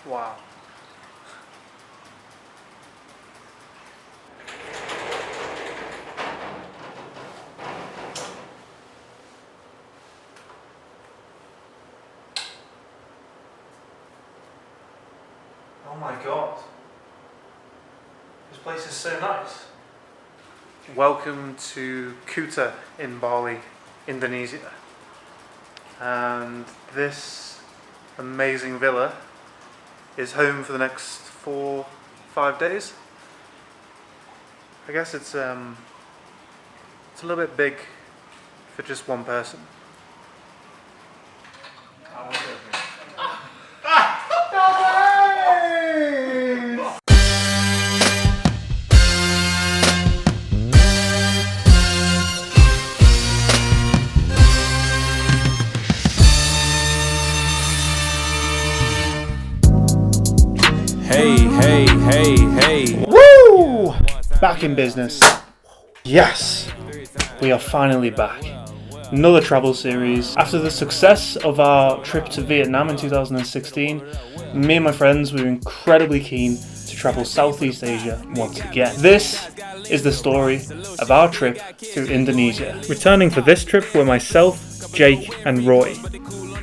Wow. Oh my god. This place is so nice. Welcome to Kuta in Bali, Indonesia. And this amazing villa is home for the next 4-5 days. I guess it's a little bit big for just one person. Hey. Woo! Back in business. Yes! We are finally back. Another travel series. After the success of our trip to Vietnam in 2016, me and my friends were incredibly keen to travel Southeast Asia once again. This is the story of our trip through Indonesia. Returning for this trip were myself, Jake and Roy.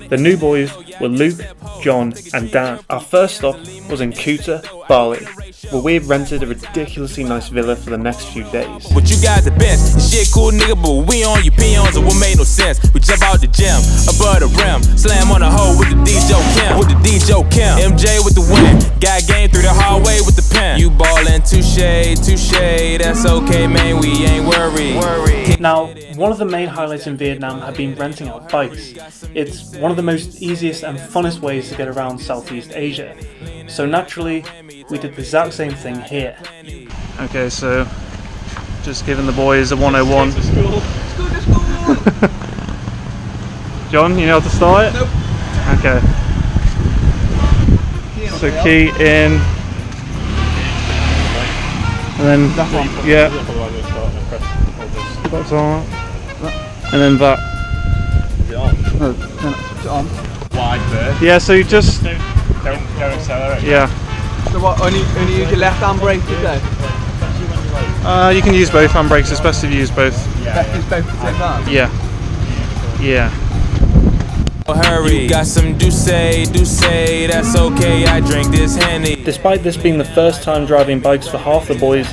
The new boys were Luke, John and Dan. Our first stop was in Kuta, Bali, where we had rented a ridiculously nice villa for the next few days. But you guys the best. Shit cool nigga, but we on your peons and what made no sense. We jump out the gym, above the rim, slam on the hole with the DJ Kim, MJ with the win. Got game through the hallway with the pen. You ballin' touche, that's okay man, we ain't worried. Now, one of the main highlights in Vietnam had been renting out bikes. It's one of the most easiest and funnest ways to get around Southeast Asia. So naturally, we did the exact same thing here. Okay, so just giving the boys a 101. John, you know how to start it? Nope. Okay. So key in. And then, yeah. That's on. And then that. Is it on? No, it's on. Wide first. Yeah, so you just. Don't accelerate. Yeah. So what, only use your left hand brake today? You can use both hand brakes, it's best if you use both. Best use both at the same time? Yeah. Hurry, got some douce, that's okay, I drink this Henny. Despite this being the first time driving bikes for half the boys,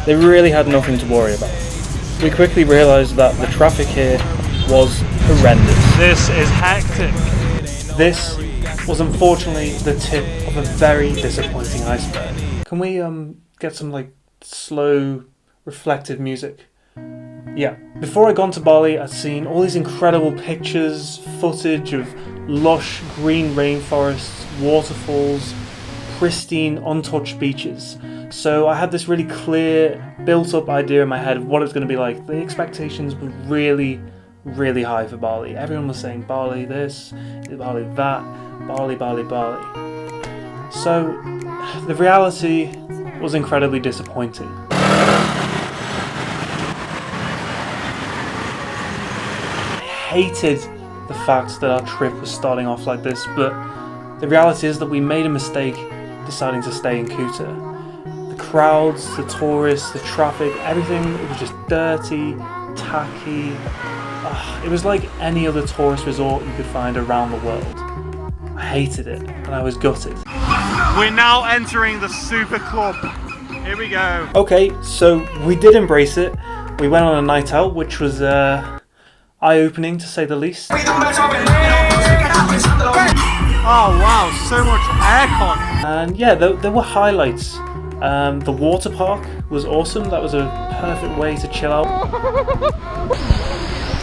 they really had nothing to worry about. We quickly realised that the traffic here was horrendous. This is hectic. This was unfortunately the tip of a very disappointing iceberg. Can we get some like slow, reflective music? Yeah. Before I'd gone to Bali, I'd seen all these incredible pictures, footage of lush green rainforests, waterfalls, pristine, untouched beaches. So I had this really clear, built-up idea in my head of what it was going to be like. The expectations were really, really high for Bali. Everyone was saying Bali this, Bali that, Bali. So the reality was incredibly disappointing. I hated the fact that our trip was starting off like this, but the reality is that we made a mistake deciding to stay in Kuta. The crowds, the tourists, the traffic, everything, it was just dirty, tacky. It was like any other tourist resort you could find around the world. I hated it, and I was gutted. We're now entering the super club. Here we go. Okay, so we did embrace it. We went on a night out, which was eye-opening to say the least. Oh wow, so much aircon. And yeah, there were highlights. The water park was awesome. That was a perfect way to chill out.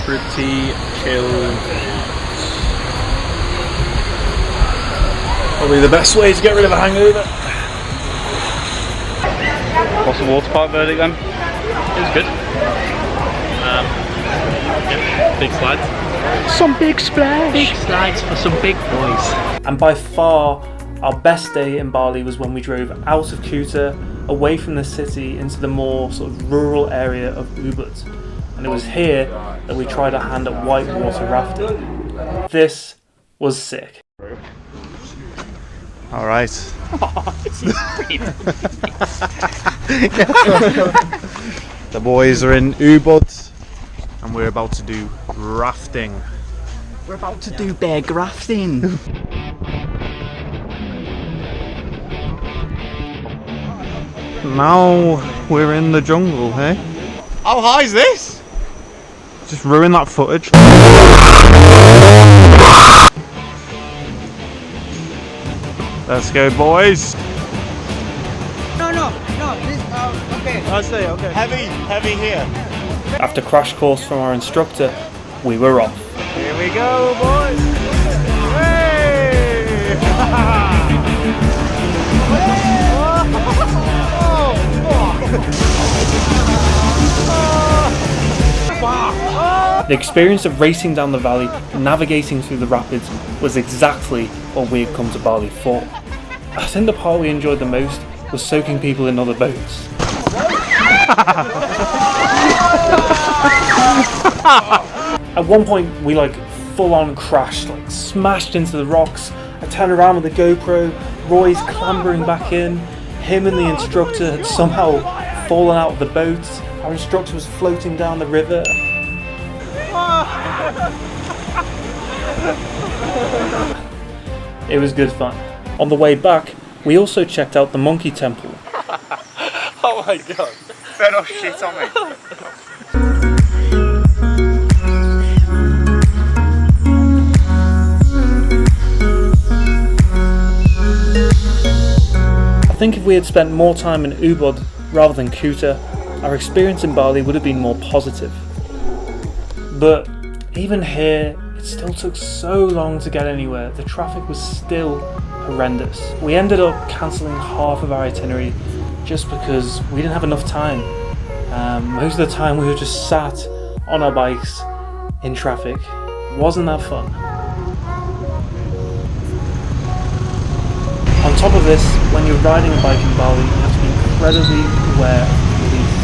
Pretty chill. Probably the best way to get rid of a hangover. What's the water park verdict then? It was good. Yeah, big slides. Some big splash. Big slides for some big boys. And by far, our best day in Bali was when we drove out of Kuta, away from the city, into the more sort of rural area of Ubud. And it was here that we tried our hand at whitewater rafting. This was sick. All right. The boys are in Ubud and we're about to do rafting. We're about to do bear grafting. Now we're in the jungle, hey? How high is this? Just ruin that footage. Let's go, boys. No, this, okay. I see, okay. Heavy here. After crash course from our instructor, we were off. Here we go, boys. Hey! The experience of racing down the valley and navigating through the rapids was exactly what we had come to Bali for. I think the part we enjoyed the most was soaking people in other boats. At one point we full on crashed, smashed into the rocks. I turned around with the GoPro, Roy's clambering back in, him and the instructor had somehow fallen out of the boat. Our instructor was floating down the river. It was good fun. On the way back, we also checked out the monkey temple. Oh my god. Better not shit on me. I think if we had spent more time in Ubud rather than Kuta, our experience in Bali would have been more positive. But even here, it still took so long to get anywhere. The traffic was still horrendous. We ended up cancelling half of our itinerary just because we didn't have enough time. Most of the time we were just sat on our bikes in traffic. Wasn't that fun? On top of this, when you're riding a bike in Bali, you have to be incredibly aware of police.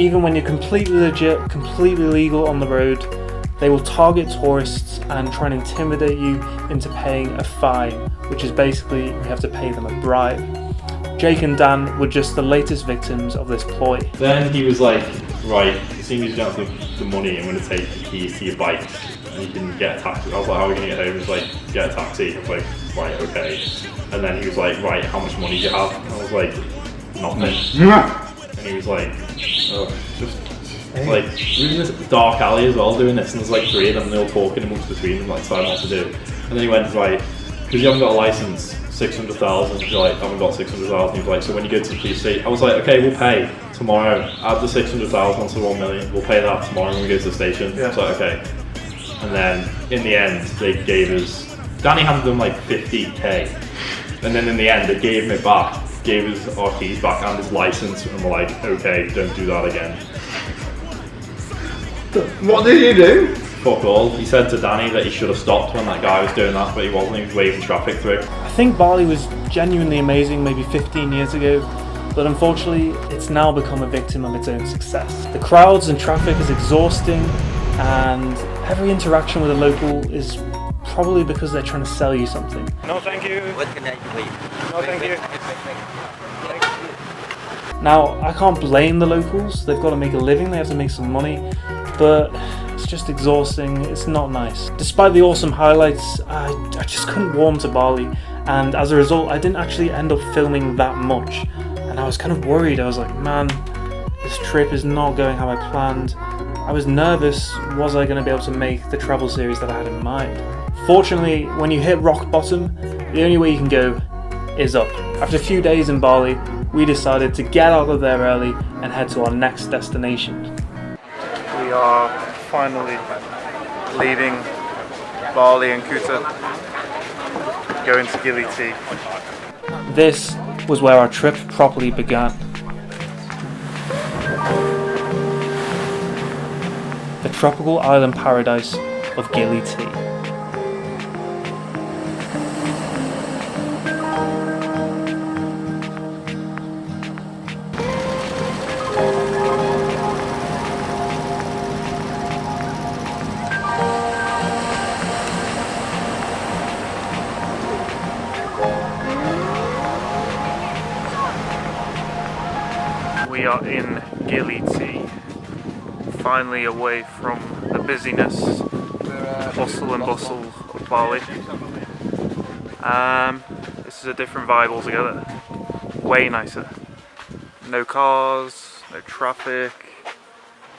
Even when you're completely legit, completely legal on the road, they will target tourists and try and intimidate you into paying a fine, which is basically you have to pay them a bribe. Jake and Dan were just the latest victims of this ploy. Then he was like, right, seeing as you don't have the money, I'm going to take the keys to your bike and you can get a taxi. I was like, how are we going to get home? He was like, get a taxi. I was like, right, okay. And then he was like, right, how much money do you have? And I was like, nothing. And he was like, oh, just like, we're in this dark alley as well doing this, and there's like three of them, and they're all talking amongst between them, like deciding what to do. And then he went, right, because you haven't got a license, 600,000. You're like, I haven't got 600,000. He was like, so when you go to the PC, I was like, okay, we'll pay tomorrow. Add the 600,000 onto the 1 million. We'll pay that tomorrow when we go to the station. Yeah. So okay. And then in the end, they gave us. Danny handed them like 50k, and then in the end, they gave him it back. Gave us our keys back and his license, and we're like, okay, don't do that again. What did you do? Fuck all. He said to Danny that he should have stopped when that guy was doing that, but he wasn't. He was waving traffic through. I think Bali was genuinely amazing maybe 15 years ago, but unfortunately it's now become a victim of its own success. The crowds and traffic is exhausting, and every interaction with a local is probably because they're trying to sell you something. No, thank you. What can I do for you? No, thank you. Now, I can't blame the locals. They've got to make a living, they have to make some money, but it's just exhausting. It's not nice. Despite the awesome highlights, I just couldn't warm to Bali, and as a result, I didn't actually end up filming that much. And I was kind of worried. I was like, man, this trip is not going how I planned. I was nervous. Was I going to be able to make the travel series that I had in mind? Fortunately, when you hit rock bottom, the only way you can go is up. After a few days in Bali, we decided to get out of there early and head to our next destination. We are finally leaving Bali and Kuta, going to Gili T. This was where our trip properly began. The tropical island paradise of Gili T. are in Gili T, finally away from the busyness, hustle and bustle of Bali. This is a different vibe altogether, way nicer. No cars, no traffic,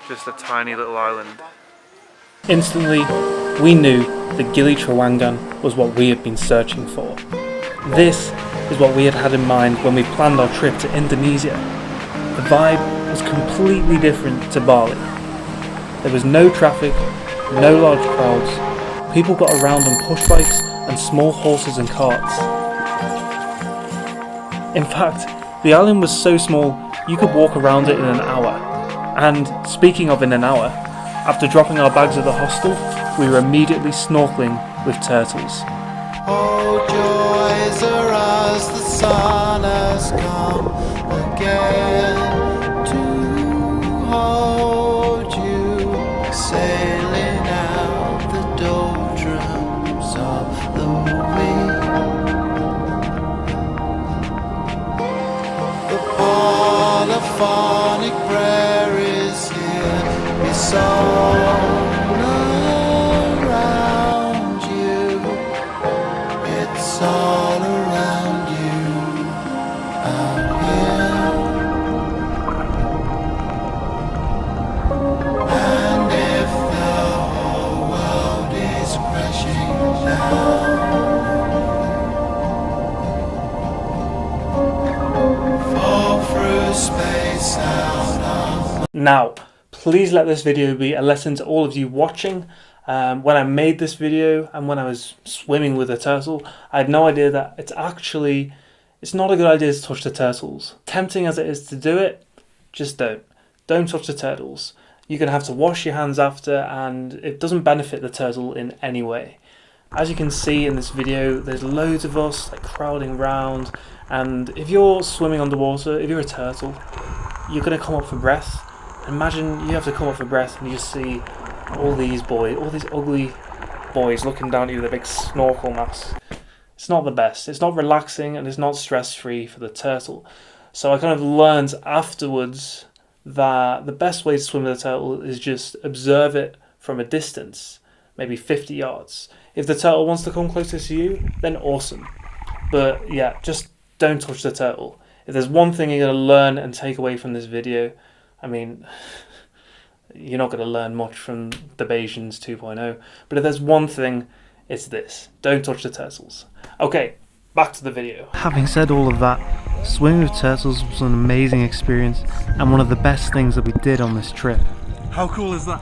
just a tiny little island. Instantly, we knew that Gili Trawangan was what we had been searching for. This is what we had in mind when we planned our trip to Indonesia. The vibe was completely different to Bali. There was no traffic, no large crowds. People got around on push bikes and small horses and carts. In fact, the island was so small you could walk around it in an hour. And speaking of in an hour, after dropping our bags at the hostel, we were immediately snorkeling with turtles. Oh, joys are as the sun has come again to hold you, sailing out the doldrums of the wind. The polyphonic prayer is here, we song around you. It's all around you out here. And if the whole world is crashing down, fall through space out of. Now, please let this video be a lesson to all of you watching. When I made this video and when I was swimming with a turtle, I had no idea that it's not a good idea to touch the turtles. Tempting as it is to do it, just don't. Don't touch the turtles. You're going to have to wash your hands after, and it doesn't benefit the turtle in any way. As you can see in this video, there's loads of us crowding around, and if you're swimming underwater, if you're a turtle, you're going to come up for breath. Imagine you have to come up for breath and you see all these ugly boys looking down at you with a big snorkel mask. It's not the best. It's not relaxing and it's not stress-free for the turtle. So I kind of learned afterwards that the best way to swim with a turtle is just observe it from a distance, maybe 50 yards. If the turtle wants to come closer to you, then awesome. But yeah, just don't touch the turtle. If there's one thing you're going to learn and take away from this video, I mean, you're not going to learn much from Dabeysians 2.0, but if there's one thing, it's this. Don't touch the turtles. Okay, back to the video. Having said all of that, swimming with turtles was an amazing experience and one of the best things that we did on this trip. How cool is that?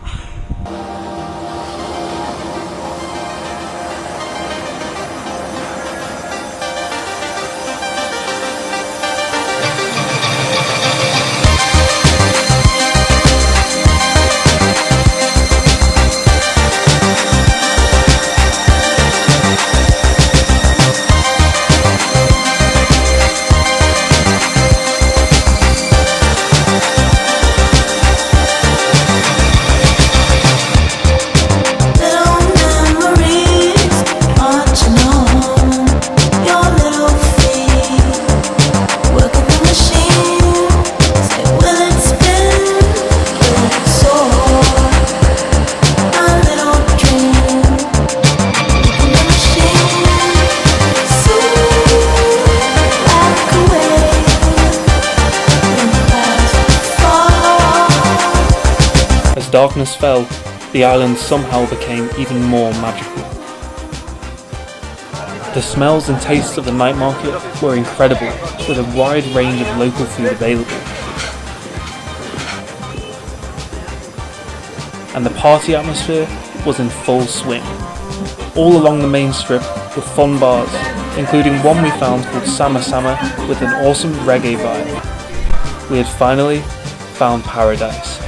As darkness fell, the island somehow became even more magical. The smells and tastes of the night market were incredible, with a wide range of local food available. And the party atmosphere was in full swing. All along the main strip were fun bars, including one we found called Sama Sama with an awesome reggae vibe. We had finally found paradise.